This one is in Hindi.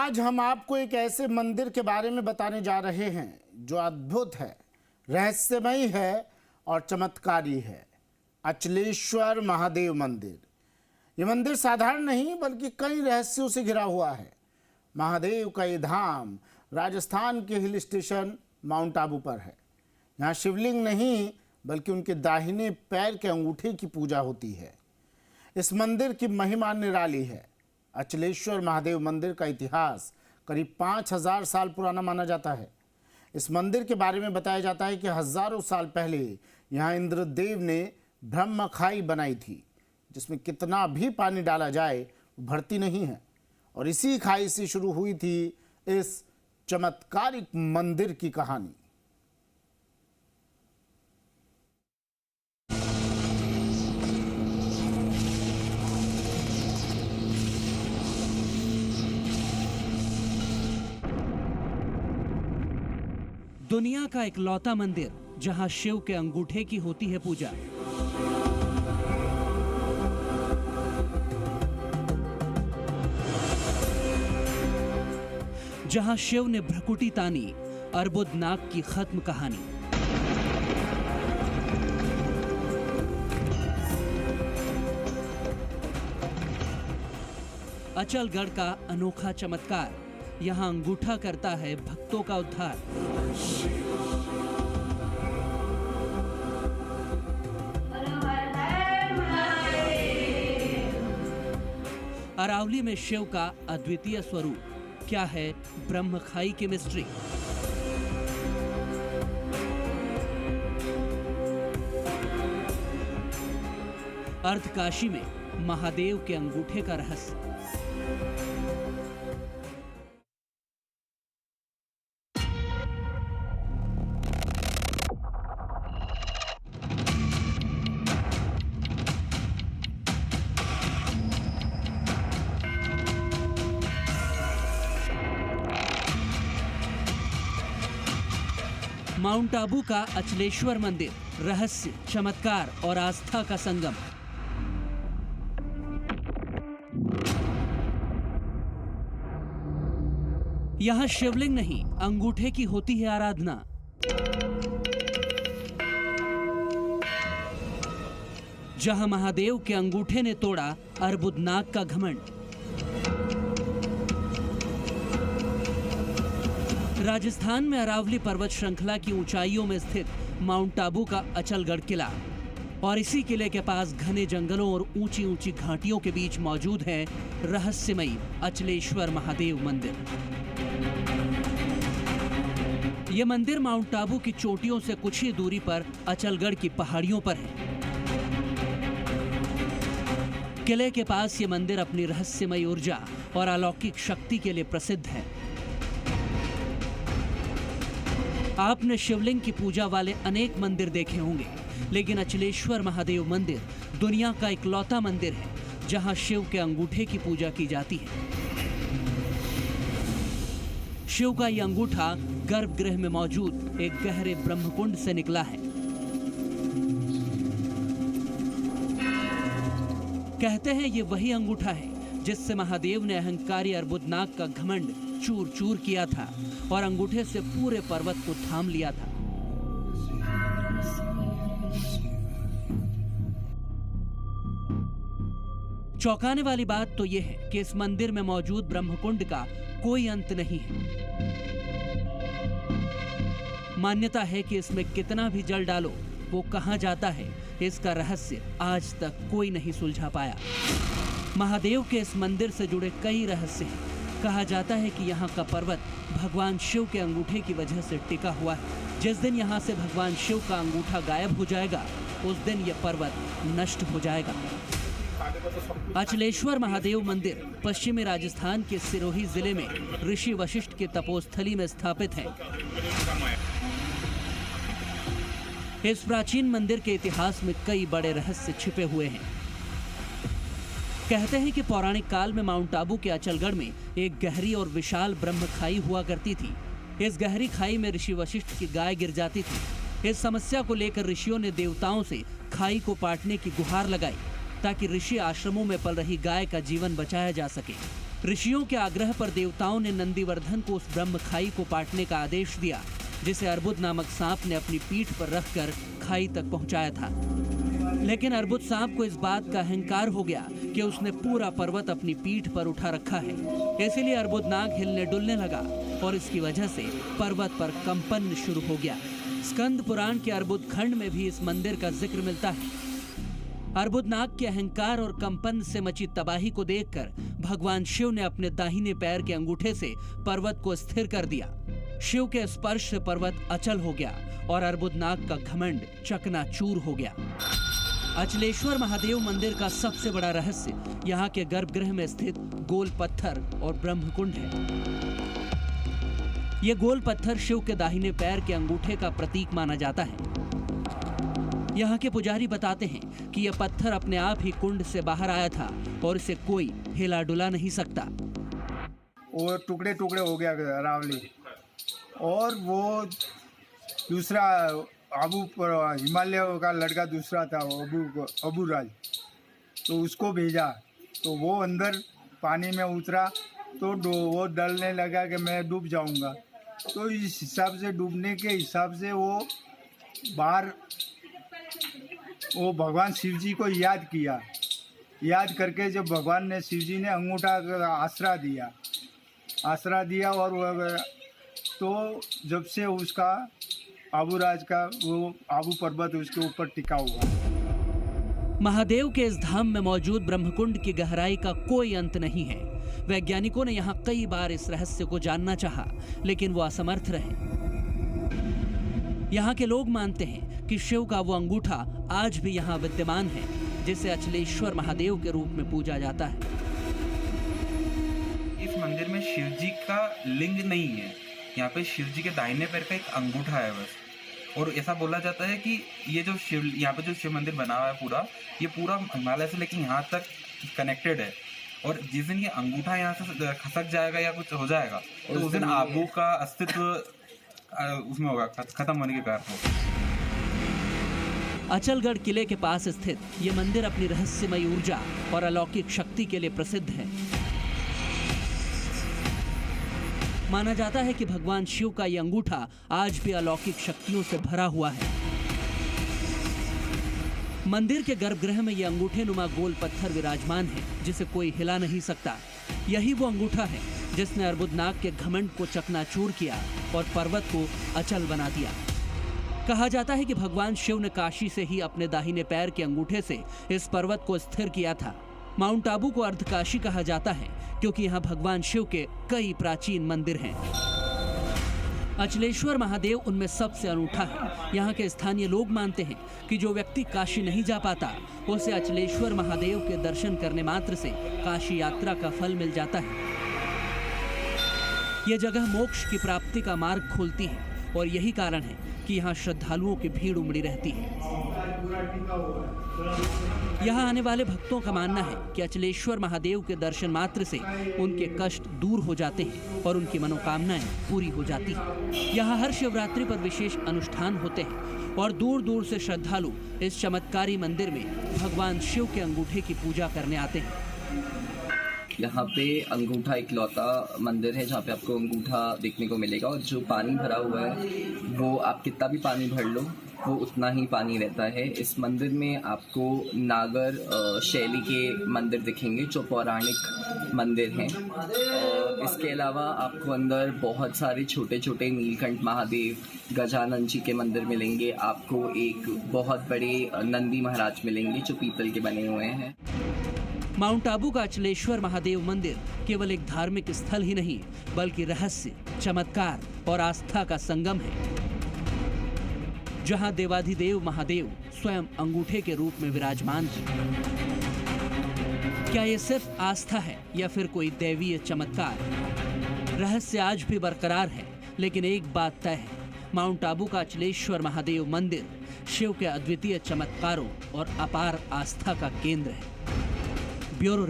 आज हम आपको एक ऐसे मंदिर के बारे में बताने जा रहे हैं जो अद्भुत है, रहस्यमयी है और चमत्कारी है। अचलेश्वर महादेव मंदिर। ये मंदिर साधारण नहीं बल्कि कई रहस्यों से घिरा हुआ है। महादेव का ये धाम राजस्थान के हिल स्टेशन माउंट आबू पर है। यहाँ शिवलिंग नहीं बल्कि उनके दाहिने पैर के अंगूठे की पूजा होती है। इस मंदिर की महिमा निराली है। अचलेश्वर महादेव मंदिर का इतिहास करीब 5000 साल पुराना माना जाता है। इस मंदिर के बारे में बताया जाता है कि हजारों साल पहले यहाँ इंद्रदेव ने ब्रह्म खाई बनाई थी, जिसमें कितना भी पानी डाला जाए वो भरती नहीं है। और इसी खाई से शुरू हुई थी इस चमत्कारिक मंदिर की कहानी। दुनिया का इकलौता मंदिर जहां शिव के अंगूठे की होती है पूजा। जहां शिव ने भ्रकुटी तानी, अर्बुदनाग की खत्म कहानी। अचलगढ़ का अनोखा चमत्कार, यहां अंगूठा करता है भक्तों का उद्धार। अरावली में शिव का अद्वितीय स्वरूप, क्या है ब्रह्मखाई की मिस्ट्री। अर्धकाशी में महादेव के अंगूठे का रहस्य। माउंट आबू का अचलेश्वर मंदिर, रहस्य, चमत्कार और आस्था का संगम। यहां शिवलिंग नहीं, अंगूठे की होती है आराधना। जहां महादेव के अंगूठे ने तोड़ा अर्बुदनाग का घमंड। राजस्थान में अरावली पर्वत श्रृंखला की ऊंचाइयों में स्थित माउंट आबू का अचलगढ़ किला, और इसी किले के पास घने जंगलों और ऊंची ऊंची घाटियों के बीच मौजूद है रहस्यमयी अचलेश्वर महादेव मंदिर। यह मंदिर माउंट आबू की चोटियों से कुछ ही दूरी पर अचलगढ़ की पहाड़ियों पर है। किले के पास यह मंदिर अपनी रहस्यमयी ऊर्जा और अलौकिक शक्ति के लिए प्रसिद्ध है। आपने शिवलिंग की पूजा वाले अनेक मंदिर देखे होंगे, लेकिन अचलेश्वर महादेव मंदिर दुनिया का इकलौता मंदिर है जहां शिव के अंगूठे की पूजा की जाती है। शिव का यह अंगूठा गर्भगृह में मौजूद एक गहरे ब्रह्मकुंड से निकला है। कहते हैं ये वही अंगूठा है जिससे महादेव ने अहंकारी अर्बुदनाग का घमंड चूर चूर किया था और अंगूठे से पूरे पर्वत को थाम लिया था। चौंकाने वाली बात तो यह है कि इस मंदिर में मौजूद ब्रह्मकुंड का कोई अंत नहीं है। मान्यता है कि इसमें कितना भी जल डालो वो कहां जाता है, इसका रहस्य आज तक कोई नहीं सुलझा पाया। महादेव के इस मंदिर से जुड़े कई रहस्य हैं। कहा जाता है कि यहाँ का पर्वत भगवान शिव के अंगूठे की वजह से टिका हुआ है। जिस दिन यहाँ से भगवान शिव का अंगूठा गायब हो जाएगा, उस दिन यह पर्वत नष्ट हो जाएगा। अचलेश्वर महादेव मंदिर पश्चिमी राजस्थान के सिरोही जिले में ऋषि वशिष्ठ के तपोस्थली में स्थापित है। इस प्राचीन मंदिर के इतिहास में कई बड़े रहस्य छिपे हुए हैं। कहते हैं कि पौराणिक काल में माउंट आबू के अचलगढ़ में एक गहरी और विशाल ब्रह्म खाई हुआ करती थी। इस गहरी खाई में ऋषि वशिष्ठ की गाय गिर जाती थी। इस समस्या को लेकर ऋषियों ने देवताओं से खाई को पाटने की गुहार लगाई ताकि ऋषि आश्रमों में पल रही गाय का जीवन बचाया जा सके। ऋषियों के आग्रह पर देवताओं ने नंदीवर्धन को उस ब्रह्म खाई को पाटने का आदेश दिया जिसे अर्बुद नामक सांप ने अपनी पीठ पर रखकर खाई तक पहुंचाया था। लेकिन अर्बुद सांप को इस बात का अहंकार हो गया कि उसने पूरा पर्वत अपनी पीठ पर उठा रखा है। इसीलिए अर्बुदनाग हिलने डुलने लगा और इसकी वजह से पर्वत पर कंपन शुरू हो गया। स्कंद पुराण के अर्बुद खंड में भी इस मंदिर का जिक्र मिलता है। अर्बुदनाग के अहंकार और कंपन से मची तबाही को देखकर भगवान शिव ने अपने दाहिने पैर के अंगूठे से पर्वत को स्थिर कर दिया। शिव के स्पर्श से पर्वत अचल हो गया और अर्बुदनाग का घमंड चकनाचूर हो गया। अचलेश्वर महादेव मंदिर का सबसे बड़ा रहस्य यहाँ के गर्भगृह में स्थित गोल पत्थर और ब्रह्मकुंड है। ये गोल पत्थर शिव के दाहिने पैर के अंगूठे का प्रतीक माना जाता है। यहाँ के पुजारी बताते हैं कि यह पत्थर अपने आप ही कुंड से बाहर आया था और इसे कोई हिला डुला नहीं सकता। वो टुकड़े टुकड़े हो गया अरावली, और वो दूसरा अबू पर हिमालय का लड़का दूसरा था अबू राज, तो उसको भेजा तो वो अंदर पानी में उतरा तो वो डरने लगा कि मैं डूब जाऊंगा। तो इस हिसाब से डूबने के हिसाब से वो बाहर वो भगवान शिव जी को याद किया। याद करके जब भगवान ने शिव जी ने अंगूठा का आसरा दिया और तो जब से उसका आबूराज का वो आबू पर्वत उसके ऊपर टिका हुआ। महादेव के इस धाम में मौजूद ब्रह्मकुंड की गहराई का कोई अंत नहीं है। वैज्ञानिकों ने यहाँ कई बार इस रहस्य को जानना चाहा, लेकिन वो असमर्थ रहे। यहाँ के लोग मानते हैं कि शिव का वो अंगूठा आज भी यहाँ विद्यमान है, जिसे अचलेश्वर महादेव के रूप में पूजा जाता है। इस मंदिर में शिव जी का लिंग नहीं है, यहाँ पे शिव जी के दाहिने पैर का एक अंगूठा है बस। और ऐसा बोला जाता है कि ये जो यहाँ पे जो शिव मंदिर बना हुआ है ये पूरा हिमालय से लेकर यहाँ तक कनेक्टेड है। और जिस दिन ये अंगूठा यहाँ से खसक जाएगा या कुछ हो जाएगा तो उस दिन आबू का अस्तित्व उसमें होगा, खत्म होने के कारण होगा। अचलगढ़ किले के पास स्थित ये मंदिर अपनी रहस्यमयी ऊर्जा और अलौकिक शक्ति के लिए प्रसिद्ध है। माना जाता है कि भगवान शिव का ये अंगूठा आज भी अलौकिक शक्तियों से भरा हुआ है। मंदिर के गर्भगृह में ये अंगूठे नुमा गोल पत्थर विराजमान है, जिसे कोई हिला नहीं सकता। यही वो अंगूठा है जिसने अर्बुदनाग के घमंड को चकनाचूर किया और पर्वत को अचल बना दिया। कहा जाता है कि भगवान शिव ने काशी से ही अपने दाहिने पैर के अंगूठे से इस पर्वत को स्थिर किया था। माउंट आबू को अर्धकाशी कहा जाता है क्योंकि यहाँ भगवान शिव के कई प्राचीन मंदिर हैं। अचलेश्वर महादेव उनमें सबसे अनूठा है। यहाँ के स्थानीय लोग मानते हैं कि जो व्यक्ति काशी नहीं जा पाता उसे अचलेश्वर महादेव के दर्शन करने मात्र से काशी यात्रा का फल मिल जाता है। यह जगह मोक्ष की प्राप्ति का मार्ग खोलती है और यही कारण है कि यहाँ श्रद्धालुओं की भीड़ उमड़ी रहती है। यहाँ आने वाले भक्तों का मानना है कि अचलेश्वर महादेव के दर्शन मात्र से उनके कष्ट दूर हो जाते हैं और उनकी मनोकामनाएं पूरी हो जाती हैं। यहाँ हर शिवरात्रि पर विशेष अनुष्ठान होते हैं और दूर दूर से श्रद्धालु इस चमत्कारी मंदिर में भगवान शिव के अंगूठे की पूजा करने आते हैं। यहाँ पे अंगूठा इकलौता मंदिर है जहाँ पे आपको अंगूठा देखने को मिलेगा, और जो पानी भरा हुआ है वो आप कितना भी पानी भर लो वो उतना ही पानी रहता है। इस मंदिर में आपको नागर शैली के मंदिर दिखेंगे जो पौराणिक मंदिर हैं। इसके अलावा आपको अंदर बहुत सारे छोटे छोटे नीलकंठ महादेव, गजानन जी के मंदिर मिलेंगे। आपको एक बहुत बड़े नंदी महाराज मिलेंगे जो पीतल के बने हुए हैं। माउंट आबू का अचलेश्वर महादेव मंदिर केवल एक धार्मिक स्थल ही नहीं बल्कि रहस्य, चमत्कार और आस्था का संगम है, जहां देवाधिदेव महादेव स्वयं अंगूठे के रूप में विराजमान है। क्या ये सिर्फ आस्था है या फिर कोई दैवीय चमत्कार? रहस्य आज भी बरकरार है, लेकिन एक बात तय है, माउंट आबू का अचलेश्वर महादेव मंदिर शिव के अद्वितीय चमत्कारों और अपार आस्था का केंद्र है। ब्यूरो